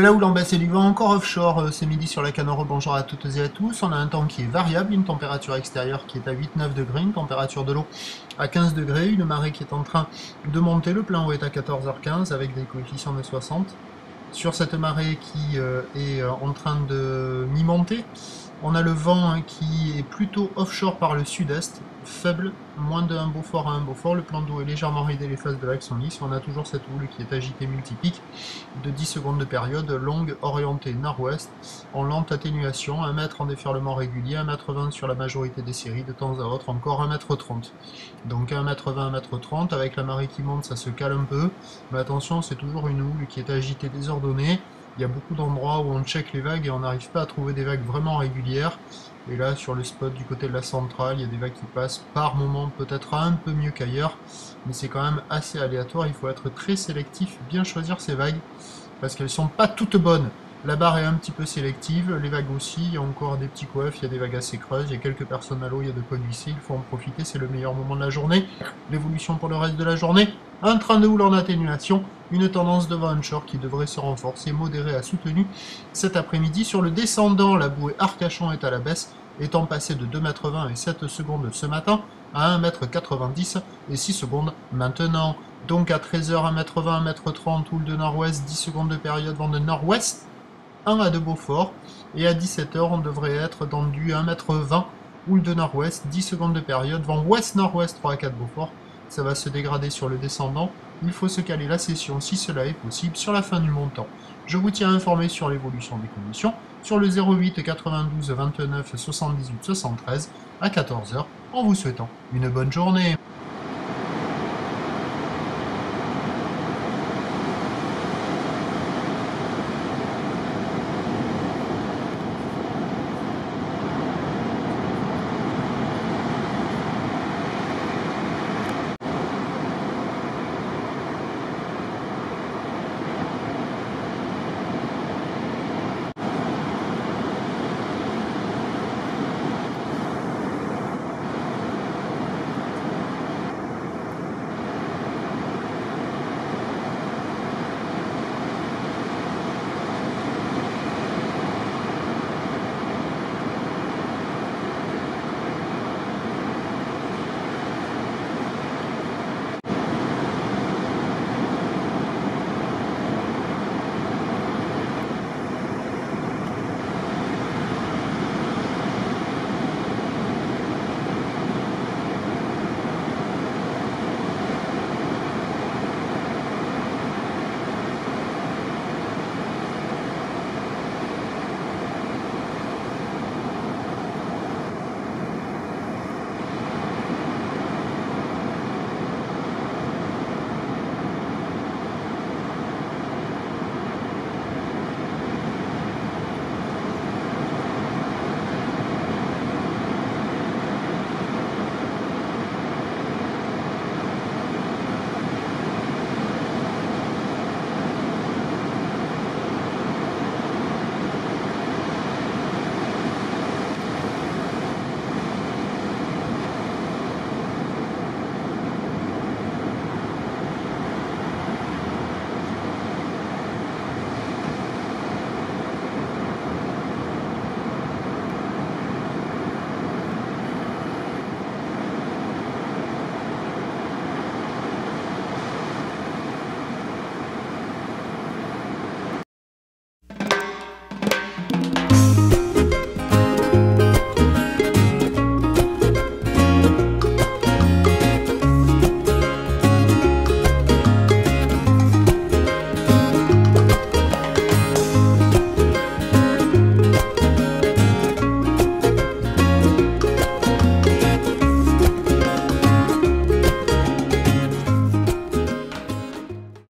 La houle en baisse et du vent encore offshore, c'est midi sur la Canore, bonjour à toutes et à tous. On a un temps qui est variable, une température extérieure qui est à 8-9 degrés, une température de l'eau à 15 degrés, une marée qui est en train de monter, le plein eau est à 14h15 avec des coefficients de 60. Sur cette marée qui est en train de mi-monter, on a le vent qui est plutôt offshore par le sud-est, faible, moins de 1 Beaufort à 1 Beaufort, le plan d'eau est légèrement ridé, les phases de vagues sont lisses, on a toujours cette houle qui est agitée multipique de 10 secondes de période, longue, orientée nord-ouest, en lente atténuation, 1 mètre en déferlement régulier, 1,20 m sur la majorité des séries, de temps à autre encore 1,30 m. Donc 1,20 m, 1,30 m, avec la marée qui monte, ça se cale un peu, mais attention, c'est toujours une houle qui est agitée, désordonnée. Il y a beaucoup d'endroits où on check les vagues et on n'arrive pas à trouver des vagues vraiment régulières. Et là, sur le spot du côté de la centrale, il y a des vagues qui passent par moment peut-être un peu mieux qu'ailleurs, mais c'est quand même assez aléatoire. Il faut être très sélectif, bien choisir ces vagues, parce qu'elles sont pas toutes bonnes. La barre est un petit peu sélective, les vagues aussi, il y a encore des petits coefs, il y a des vagues assez creuses, il y a quelques personnes à l'eau, il y a de quoi glisser, il faut en profiter, c'est le meilleur moment de la journée. L'évolution pour le reste de la journée, un train de houle en atténuation, une tendance de vent onshore qui devrait se renforcer, modérée à soutenue cet après-midi. Sur le descendant, la bouée Arcachon est à la baisse, étant passée de 2,20 m et 7 secondes ce matin à 1,90 m et 6 secondes maintenant. Donc à 13h, 1,20 m, 1,30 m, houle de nord-ouest, 10 secondes de période, vent de nord-ouest, 1 à 2 Beaufort, et à 17h, on devrait être dans du 1,20 m, houle de nord-ouest, 10 secondes de période, vent ouest-nord-ouest, 3 à 4 Beaufort. Ça va se dégrader sur le descendant. Il faut se caler la session, si cela est possible, sur la fin du montant. Je vous tiens informé sur l'évolution des conditions sur le 08 92 29 78 73 à 14h, en vous souhaitant une bonne journée.